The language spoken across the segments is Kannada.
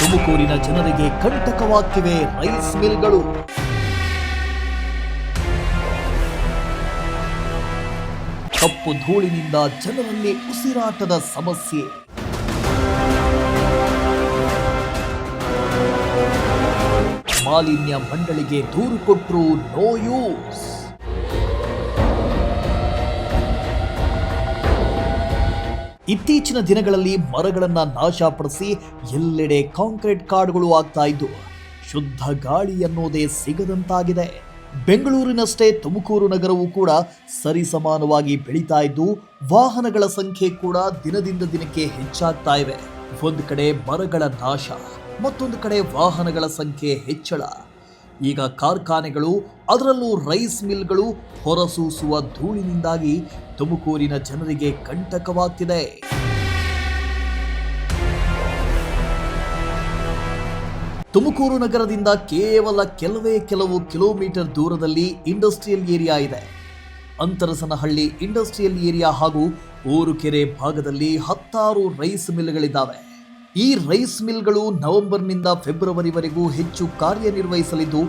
ತುಮಕೂರಿನ ಜನರಿಗೆ ಕಂಟಕವಾಗ್ತಿವೆ ರೈಸ್ ಮಿಲ್ಗಳು. ಕಪ್ಪು ಧೂಳಿನಿಂದ ಜನರಲ್ಲಿ ಉಸಿರಾಟದ ಸಮಸ್ಯೆ. ಮಾಲಿನ್ಯ ಮಂಡಳಿಗೆ ದೂರು ಕೊಟ್ಟರು ನೋ ಯೂಸ್. ಇತ್ತೀಚಿನ ದಿನಗಳಲ್ಲಿ ಮರಗಳನ್ನ ನಾಶಪಡಿಸಿ ಎಲ್ಲೆಡೆ ಕಾಂಕ್ರೀಟ್ ಕಾಡುಗಳು ಆಗ್ತಾ ಇದ್ದು ಶುದ್ಧ ಗಾಳಿ ಅನ್ನೋದೇ ಸಿಗದಂತಾಗಿದೆ. ಬೆಂಗಳೂರಿನಷ್ಟೇ ತುಮಕೂರು ನಗರವು ಕೂಡ ಸರಿಸಮಾನವಾಗಿ ಬೆಳೀತಾ ಇದ್ದು ವಾಹನಗಳ ಸಂಖ್ಯೆ ಕೂಡ ದಿನದಿಂದ ದಿನಕ್ಕೆ ಹೆಚ್ಚಾಗ್ತಾ ಇವೆ. ಒಂದು ಕಡೆ ಮರಗಳ ನಾಶ, ಮತ್ತೊಂದು ಕಡೆ ವಾಹನಗಳ ಸಂಖ್ಯೆ ಹೆಚ್ಚಳ. ಈಗ ಕಾರ್ಖಾನೆಗಳು, ಅದರಲ್ಲೂ ರೈಸ್ ಮಿಲ್ಗಳು ಹೊರಸೂಸುವ ಧೂಳಿನಿಂದಾಗಿ ತುಮಕೂರಿನ ಜನರಿಗೆ ಕಂಟಕವಾಗ್ತಿದೆ. ತುಮಕೂರು ನಗರದಿಂದ ಕೇವಲ ಕೆಲವು ಕಿಲೋಮೀಟರ್ ದೂರದಲ್ಲಿ ಇಂಡಸ್ಟ್ರಿಯಲ್ ಏರಿಯಾ ಇದೆ. ಅಂತರಸನಹಳ್ಳಿ ಇಂಡಸ್ಟ್ರಿಯಲ್ ಏರಿಯಾ ಹಾಗೂ ಊರುಕೆರೆ ಭಾಗದಲ್ಲಿ 10 ರೈಸ್ ಮಿಲ್ಗಳಿದ್ದಾವೆ. ಈ ರೈಸ್ ಮಿಲ್ಗಳು ನವೆಂಬರ್ನಿಂದ ಫೆಬ್ರವರಿವರೆಗೂ ಹೆಚ್ಚು ಕಾರ್ಯನಿರ್ವಹಿಸಲಿದ್ದು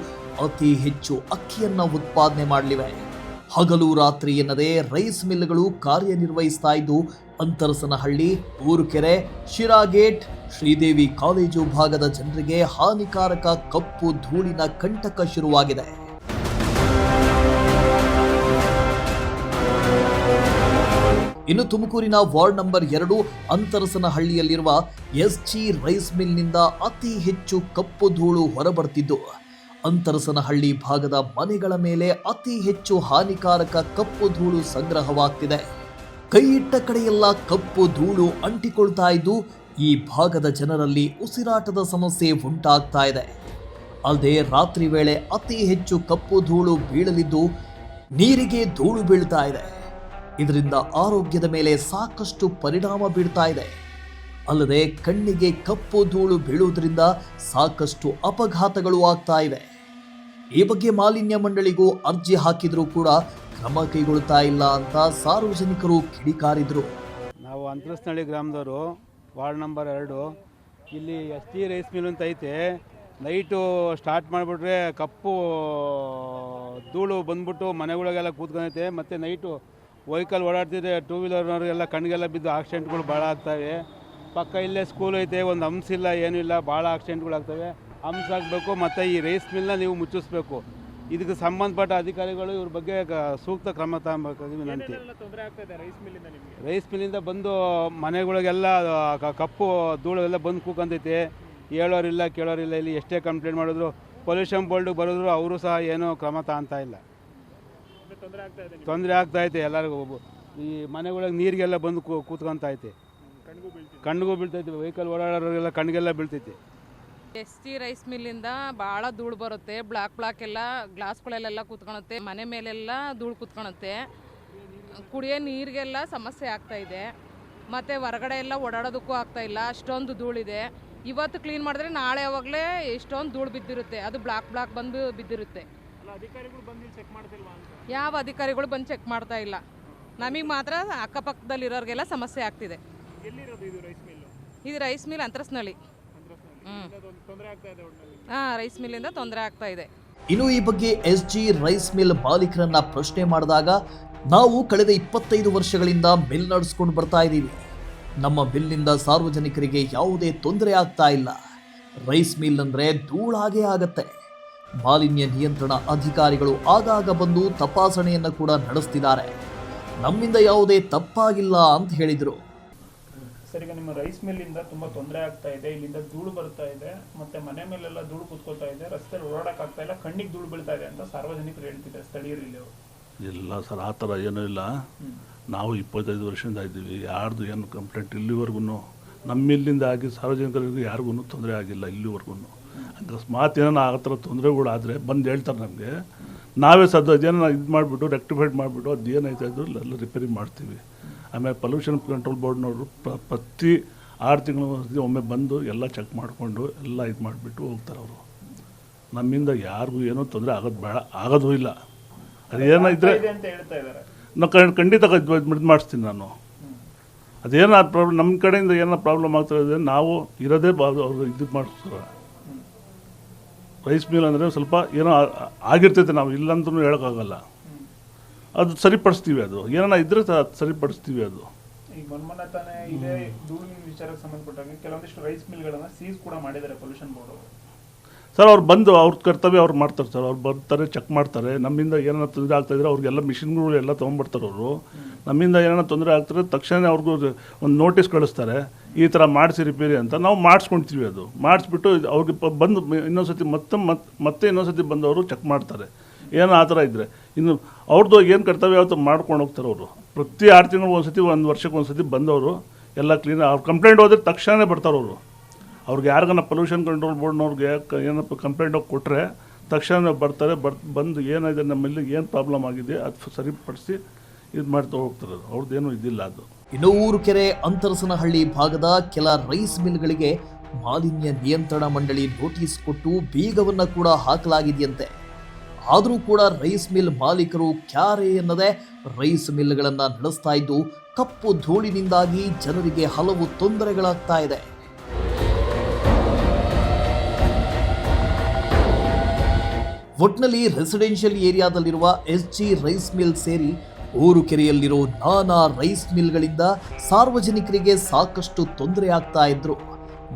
ಅತಿ ಹೆಚ್ಚು ಅಕ್ಕಿಯನ್ನ ಉತ್ಪಾದನೆ ಮಾಡಲಿವೆ. ಹಗಲು ರಾತ್ರಿ ಎನ್ನದೇ ರೈಸ್ ಮಿಲ್ಗಳು ಕಾರ್ಯನಿರ್ವಹಿಸ್ತಾ ಇದ್ದು ಅಂತರಸನಹಳ್ಳಿ, ಊರುಕೆರೆ, ಶಿರಾಗೇಟ್, ಶ್ರೀದೇವಿ ಕಾಲೇಜು ಭಾಗದ ಜನರಿಗೆ ಹಾನಿಕಾರಕ ಕಪ್ಪು ಧೂಳಿನ ಕಂಟಕ ಶುರುವಾಗಿದೆ. ಇನ್ನು ತುಮಕೂರಿನ ವಾರ್ಡ್ ನಂಬರ್ 2 ಅಂತರಸನಹಳ್ಳಿಯಲ್ಲಿರುವ SG ರೈಸ್ ಮಿಲ್ನಿಂದ ಅತಿ ಹೆಚ್ಚು ಕಪ್ಪು ಧೂಳು ಹೊರಬರ್ತಿದ್ದು ಅಂತರಸನಹಳ್ಳಿ ಭಾಗದ ಮನೆಗಳ ಮೇಲೆ ಅತಿ ಹೆಚ್ಚು ಹಾನಿಕಾರಕ ಕಪ್ಪು ಧೂಳು ಸಂಗ್ರಹವಾಗ್ತಿದೆ. ಕೈ ಇಟ್ಟ ಕಡೆಯೆಲ್ಲ ಕಪ್ಪು ಧೂಳು ಅಂಟಿಕೊಳ್ತಾ ಇದ್ದು ಈ ಭಾಗದ ಜನರಲ್ಲಿ ಉಸಿರಾಟದ ಸಮಸ್ಯೆ ಉಂಟಾಗ್ತಾ ಇದೆ. ಅಲ್ಲದೆ ರಾತ್ರಿ ವೇಳೆ ಅತಿ ಹೆಚ್ಚು ಕಪ್ಪು ಧೂಳು ಬೀಳಲಿದ್ದು ನೀರಿಗೆ ಧೂಳು ಬೀಳ್ತಾ ಇದೆ. ಇದರಿಂದ ಆರೋಗ್ಯದ ಮೇಲೆ ಸಾಕಷ್ಟು ಪರಿಣಾಮ ಬೀಳ್ತಾ ಇದೆ. ಅಲ್ಲದೆ ಕಣ್ಣಿಗೆ ಕಪ್ಪು ಧೂಳು ಬೀಳುವುದರಿಂದ ಸಾಕಷ್ಟು ಅಪಘಾತಗಳು ಆಗ್ತಾ ಇವೆ. ಈ ಬಗ್ಗೆ ಮಾಲಿನ್ಯ ಮಂಡಳಿಗೂ ಅರ್ಜಿ ಹಾಕಿದ್ರೂ ಕೂಡ ಕ್ರಮ ಕೈಗೊಳ್ತಾ ಇಲ್ಲ ಅಂತ ಸಾರ್ವಜನಿಕರು ಕಿಡಿಕಾರಿದ್ರು. ನಾವು ಅಂತರಸನಹಳ್ಳಿ ಗ್ರಾಮದವರು, ವಾರ್ಡ್ ನಂಬರ್ 2, ಇಲ್ಲಿ SG ರೈಸ್ ಮಿಲ್ ಅಂತ ಐತೆ. ನೈಟು ಸ್ಟಾರ್ಟ್ ಮಾಡಿಬಿಟ್ರೆ ಕಪ್ಪು ಧೂಳು ಬಂದ್ಬಿಟ್ಟು ಮನೆಗಳಿಗೆಲ್ಲ ಕೂತ್ಕೊಂಡೈತೆ. ಮತ್ತು ನೈಟು ವೆಹಿಕಲ್ ಓಡಾಡ್ತಿದ್ರೆ ಟೂ ವೀಲರ್ನವ್ರಿಗೆಲ್ಲ ಕಣ್ಣಿಗೆಲ್ಲ ಬಿದ್ದು ಆಕ್ಸಿಡೆಂಟ್ಗಳು ಭಾಳ ಆಗ್ತವೆ. ಪಕ್ಕ ಇಲ್ಲೇ ಸ್ಕೂಲ್ ಐತೆ, ಒಂದು ಹಂಸ ಇಲ್ಲ, ಏನೂ ಇಲ್ಲ, ಭಾಳ ಆಕ್ಸಿಡೆಂಟ್ಗಳು ಆಗ್ತವೆ. ಹಂಸ ಆಗಬೇಕು ಮತ್ತು ಈ ರೈಸ್ ಮಿಲ್ನ ನೀವು ಮುಚ್ಚಿಸ್ಬೇಕು. ಇದಕ್ಕೆ ಸಂಬಂಧಪಟ್ಟ ಅಧಿಕಾರಿಗಳು ಇವ್ರ ಬಗ್ಗೆ ಸೂಕ್ತ ಕ್ರಮ ತಗೊಬೇಕಾಗಿ ವಿನಂತಿ. ರೈಸ್ ಮಿಲ್ಲಿಂದ ಬಂದು ಮನೆಗಳಿಗೆಲ್ಲ ಕಪ್ಪು ಧೂಳೆಲ್ಲ ಬಂದು ಕೂಕಂತೈತೆ. ಹೇಳೋರಿಲ್ಲ ಕೇಳೋರಿಲ್ಲ. ಇಲ್ಲಿ ಎಷ್ಟೇ ಕಂಪ್ಲೇಂಟ್ ಮಾಡಿದ್ರು ಪೊಲ್ಯೂಷನ್ ಬೋರ್ಡ್ಗೆ ಬರೋದ್ರು ಅವರು ಸಹ ಏನೂ ಕ್ರಮ ತಗೊಂತಾ ಇಲ್ಲ. ತೊಂದರೆ ಆಗ್ತಾಯಿದೆ ಎಲ್ಲರಿಗೂ. ಈ ಮನೆಗಳಿಗೆ ನೀರಿಗೆಲ್ಲ ಬಂದು ಕೂತ್ಕೊಂತೈತೆ, ಕಣ್ಣಿಗೂ ಬೀಳ್ತೈತೆ. ವೆಹಿಕಲ್ ಓಡಾಡೋರಿಗೆಲ್ಲ ಕಣ್ಣಿಗೆಲ್ಲ ಬೀಳ್ತೈತೆ. SG ರೈಸ್ ಮಿಲ್ಲಿಂದ ಭಾಳ ಧೂಳು ಬರುತ್ತೆ. ಬ್ಲಾಕ್ ಎಲ್ಲ ಗ್ಲಾಸ್ಗಳಲ್ಲೆಲ್ಲ ಕೂತ್ಕೊಳುತ್ತೆ, ಮನೆ ಮೇಲೆಲ್ಲ ಧೂಳು ಕೂತ್ಕೊಳುತ್ತೆ. ಕುಡಿಯೋ ನೀರಿಗೆಲ್ಲ ಸಮಸ್ಯೆ ಆಗ್ತಾಯಿದೆ. ಮತ್ತು ಹೊರಗಡೆ ಎಲ್ಲ ಓಡಾಡೋದಕ್ಕೂ ಆಗ್ತಾಯಿಲ್ಲ, ಅಷ್ಟೊಂದು ಧೂಳಿದೆ. ಇವತ್ತು ಕ್ಲೀನ್ ಮಾಡಿದ್ರೆ ನಾಳೆ ಯಾವಾಗಲೇ ಎಷ್ಟೊಂದು ಧೂಳು ಬಿದ್ದಿರುತ್ತೆ, ಅದು ಬ್ಲಾಕ್ ಬಂದು ಬಿದ್ದಿರುತ್ತೆ. ಯಾವ ಅಧಿಕಾರಿಗಳು ಬಂದು ಚೆಕ್ ಮಾಡ್ತಾ ಇಲ್ಲ. ನಮಗೆ ಮಾತ್ರ ಅಕ್ಕಪಕ್ಕದಲ್ಲಿರೋರಿಗೆಲ್ಲ ಸಮಸ್ಯೆ ಆಗ್ತಿದೆ. ಇದು ರೈಸ್ ಮಿಲ್ ಅಂತರಸನಹಳ್ಳಿ. ರೈಸ್ ಮಿಲ್ಲಿಂದ ತೊಂದರೆ ಆಗ್ತಾ ಇದೆ. ಇನ್ನು ಈ ಬಗ್ಗೆ SG ರೈಸ್ ಮಿಲ್ ಮಾಲೀಕರನ್ನ ಪ್ರಶ್ನೆ ಮಾಡಿದಾಗ, ನಾವು ಕಳೆದ 25 ವರ್ಷಗಳಿಂದ ಮಿಲ್ ನಡೆಸ್ಕೊಂಡು ಬರ್ತಾ ಇದ್ದೀವಿ. ನಮ್ಮ ಮಿಲ್ನಿಂದ ಸಾರ್ವಜನಿಕರಿಗೆ ಯಾವುದೇ ತೊಂದರೆ ಆಗ್ತಾ ಇಲ್ಲ. ರೈಸ್ ಮಿಲ್ ಅಂದ್ರೆ ಧೂಳಾಗೇ ಆಗತ್ತೆ. ಮಾಲಿನ್ಯ ನಿಯಂತ್ರಣ ಅಧಿಕಾರಿಗಳು ಆಗಾಗ ಬಂದು ತಪಾಸಣೆಯನ್ನು ಕೂಡ ನಡೆಸ್ತಿದ್ದಾರೆ. ನಮ್ಮಿಂದ ಯಾವುದೇ ತಪ್ಪಾಗಿಲ್ಲ ಅಂತ ಹೇಳಿದರು. ಸರ್, ಈಗ ನಿಮ್ಮ ರೈಸ್ ಮಿಲ್ಲಿಂದ ತುಂಬ ತೊಂದರೆ ಆಗ್ತಾ ಇದೆ. ಇಲ್ಲಿಂದ ಧೂಳು ಬರ್ತಾ ಇದೆ, ಮತ್ತೆ ಮನೆ ಮೇಲೆಲ್ಲ ಧೂಳು ಕೂತ್ಕೊಳ್ತಾ ಇದೆ, ರಸ್ತೆಯಲ್ಲಿ ಓಡಾಡಕ್ಕಾಗ್ತಾ ಇಲ್ಲ, ಕಣ್ಣಿಗೆ ಧೂಳು ಬೀಳ್ತಾ ಇದೆ ಅಂತ ಸಾರ್ವಜನಿಕರು ಹೇಳ್ತಿದ್ದಾರೆ, ಸ್ಥಳೀಯರು ಇಲ್ಲಿ. ಇಲ್ಲ ಸರ್, ಆ ಥರ ಏನೂ ಇಲ್ಲ. ನಾವು 25 ವರ್ಷದಿಂದ ಇದ್ದೀವಿ. ಯಾರ್ದು ಏನು ಕಂಪ್ಲೇಂಟ್ ಇಲ್ಲಿವರೆಗೂ ನಮ್ಮಿಲ್ಲಿಂದ ಆಗಿ ಸಾರ್ವಜನಿಕರಿಗೆ ಯಾರಿಗೂ ತೊಂದರೆ ಆಗಿಲ್ಲ ಇಲ್ಲಿವರೆಗೂ. ಅಕಸ್ಮಾತ್ ಏನೋ ಆ ಥರ ತೊಂದರೆಗಳಾದರೆ ಬಂದು ಹೇಳ್ತಾರೆ ನಮಗೆ. ನಾವೇ ಅದೇನೋ ಇದು ಮಾಡಿಬಿಟ್ಟು ರೆಕ್ಟಿಫೈಡ್ ಮಾಡಿಬಿಟ್ಟು ಅದು ಏನಾಯ್ತು ಅದು ಎಲ್ಲ ರಿಪೇರಿ ಮಾಡ್ತೀವಿ. ಆಮೇಲೆ ಪೊಲ್ಯೂಷನ್ ಕಂಟ್ರೋಲ್ ಬೋರ್ಡ್ನವರು ಪ್ರತಿ 6 ತಿಂಗಳ ಒಮ್ಮೆ ಬಂದು ಎಲ್ಲ ಚೆಕ್ ಮಾಡಿಕೊಂಡು ಎಲ್ಲ ಇದು ಮಾಡಿಬಿಟ್ಟು ಹೋಗ್ತಾರೆ ಅವರು. ನಮ್ಮಿಂದ ಯಾರಿಗೂ ಏನೋ ತೊಂದರೆ ಆಗೋದು ಇಲ್ಲ. ಅದು ಏನಿದ್ರೆ ನಾವು ಖಂಡಿತ ಇದು ಮಾಡಿಸ್ತೀನಿ ನಾನು. ಅದೇನೋ ಪ್ರಾಬ್ಲಮ್ ನಮ್ಮ ಕಡೆಯಿಂದ ಏನೋ ಪ್ರಾಬ್ಲಮ್ ಆಗ್ತಾಯಿದೆ, ನಾವು ಇರೋದೇ ಅವ್ರು ಇದು ಮಾಡ್ತಾರೆ. ರೈಸ್ ಮಿಲ್ ಅಂದರೆ ಸ್ವಲ್ಪ ಏನೋ ಆಗಿರ್ತೈತೆ, ನಾವು ಇಲ್ಲಂತೂ ಹೇಳೋಕ್ಕಾಗಲ್ಲ. ಅದು ಸರಿಪಡಿಸ್ತೀವಿ, ಅದು ಏನೋ ಇದ್ರೆ ಸರಿಪಡಿಸ್ತೀವಿ. ಅದು ಈಗ ಮೊನ್ನೆ ತಾನೇ ಇದೇ ಧೂಳಿನ ವಿಚಾರಕ್ಕೆ ಸಂಬಂಧಪಟ್ಟಾಗ ಕೆಲವೊಂದಿಷ್ಟು ರೈಸ್ ಮಿಲ್ಗಳನ್ನ ಸೀಸ್ ಕೂಡ ಮಾಡಿದ್ದಾರೆ ಪೊಲ್ಯೂಷನ್ ಬೋರ್ಡ್ ಅವರು. ಸರ್ ಅವ್ರು ಬಂದು ಅವ್ರ ಕರ್ತವ್ಯ ಅವ್ರು ಮಾಡ್ತಾರೆ ಸರ್. ಅವ್ರು ಬರ್ತಾರೆ, ಚೆಕ್ ಮಾಡ್ತಾರೆ. ನಮ್ಮಿಂದ ಏನಾರ ತೊಂದರೆ ಆಗ್ತಾಯಿದ್ರೆ ಅವ್ರಿಗೆಲ್ಲ ಮಿಷಿನ್ಗಳು ಎಲ್ಲ ತೊಗೊಂಡ್ಬರ್ತಾರೆ ಅವರು. ನಮ್ಮಿಂದ ಏನಾರ ತೊಂದರೆ ಆಗ್ತಾರೆ ತಕ್ಷಣ ಅವ್ರಿಗೂ ಒಂದು ನೋಟಿಸ್ ಕಳಿಸ್ತಾರೆ, ಈ ಥರ ಮಾಡಿಸಿ ರಿಪೇರಿ ಅಂತ. ನಾವು ಮಾಡಿಸ್ಕೊಳ್ತೀವಿ. ಅದು ಮಾಡಿಸ್ಬಿಟ್ಟು ಅವ್ರಿಗೆ ಬಂದು ಇನ್ನೊಂದ್ಸತಿ ಮತ್ತೆ ಇನ್ನೊಂದ್ಸತಿ ಬಂದು ಅವರು ಚೆಕ್ ಮಾಡ್ತಾರೆ. ಏನೋ ಆ ಥರ ಇದ್ದರೆ ಇನ್ನು ಅವ್ರದ್ದು ಏನು ಕರ್ತವ್ಯ ಯಾವತ್ತು ಮಾಡ್ಕೊಂಡು ಹೋಗ್ತಾರೆ ಅವರು. ಪ್ರತಿ 6 ತಿಂಗಳು ಒಂದ್ಸತಿ, 1 ವರ್ಷಕ್ಕೆ ಒಂದ್ಸತಿ ಬಂದವರು ಎಲ್ಲ ಕ್ಲೀನ್. ಅವ್ರು ಕಂಪ್ಲೇಂಟ್ ಹೋದ್ರೆ ತಕ್ಷಣ ಬರ್ತಾರೆ ಅವರು. ಅವ್ರಿಗೆ ಯಾರಿಗಾನ ಪೊಲ್ಯೂಷನ್ ಕಂಟ್ರೋಲ್ ಬೋರ್ಡ್ನವ್ರಿಗೆ ಏನಪ್ಪ ಕಂಪ್ಲೇಂಟ್ ಹೋಗಿ ಕೊಟ್ಟರೆ ತಕ್ಷಣ ಬರ್ತಾರೆ. ಬಂದು ಏನಿದೆ ನಮ್ಮಲ್ಲಿ ಏನು ಪ್ರಾಬ್ಲಮ್ ಆಗಿದೆ ಅದು ಸರಿಪಡಿಸಿ ಇದು ಮಾಡ್ತಾ ಹೋಗ್ತಾರೆ. ಅವ್ರದ್ದೇನು ಇದಿಲ್ಲ. ಅದು ಇನ್ನು ಊರುಕೆರೆ ಅಂತರಸನಹಳ್ಳಿ ಭಾಗದ ಕೆಲ ರೈಸ್ ಮಿಲ್ಗಳಿಗೆ ಮಾಲಿನ್ಯ ನಿಯಂತ್ರಣ ಮಂಡಳಿ ನೋಟಿಸ್ ಕೊಟ್ಟು ಬೀಗವನ್ನು ಕೂಡ ಹಾಕಲಾಗಿದೆಯಂತೆ. ಆದರೂ ಕೂಡ ರೈಸ್ ಮಿಲ್ ಮಾಲೀಕರು ಕ್ಯಾರೆ ಎನ್ನದೆ ರೈಸ್ ಮಿಲ್ಗಳನ್ನು ನಡೆಸ್ತಾ ಇದ್ದು ಕಪ್ಪು ಧೂಳಿನಿಂದಾಗಿ ಜನರಿಗೆ ಹಲವು ತೊಂದರೆಗಳಾಗ್ತಾ ಇದೆ. ಒಟ್ನಲ್ಲಿ ರೆಸಿಡೆನ್ಷಿಯಲ್ ಏರಿಯಾದಲ್ಲಿರುವ SG ರೈಸ್ ಮಿಲ್ ಸೇರಿ ಊರುಕೆರೆಯಲ್ಲಿರೋ ನಾನಾ ರೈಸ್ ಮಿಲ್ಗಳಿಂದ ಸಾರ್ವಜನಿಕರಿಗೆ ಸಾಕಷ್ಟು ತೊಂದರೆ ಆಗ್ತಾ ಇದ್ರು.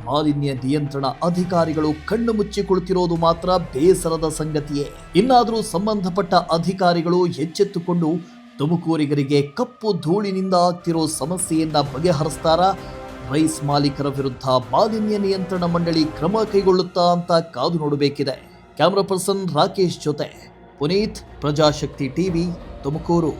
ಮಾಲಿನ್ಯ ನಿಯಂತ್ರಣ ಅಧಿಕಾರಿಗಳು ಕಣ್ಣು ಮುಚ್ಚಿಕೊಳ್ತಿರೋದು ಮಾತ್ರ ಬೇಸರದ ಸಂಗತಿಯೇ. ಇನ್ನಾದರೂ ಸಂಬಂಧಪಟ್ಟ ಅಧಿಕಾರಿಗಳು ಎಚ್ಚೆತ್ತುಕೊಂಡು ತುಮಕೂರಿಗರಿಗೆ ಕಪ್ಪು ಧೂಳಿನಿಂದ ಆಗ್ತಿರೋ ಸಮಸ್ಯೆಯನ್ನ ಬಗೆಹರಿಸ್ತಾರಾ, ರೈಸ್ ಮಾಲೀಕರ ವಿರುದ್ಧ ಮಾಲಿನ್ಯ ನಿಯಂತ್ರಣ ಮಂಡಳಿ ಕ್ರಮ ಕೈಗೊಳ್ಳುತ್ತಾ ಅಂತ ಕಾದು ನೋಡಬೇಕಿದೆ. ಕ್ಯಾಮರಾ ಪರ್ಸನ್ ರಾಕೇಶ್ ಜೊತೆ ಪುನೀತ್, ಪ್ರಜಾಶಕ್ತಿ ಟಿವಿ, ತುಮಕೂರು.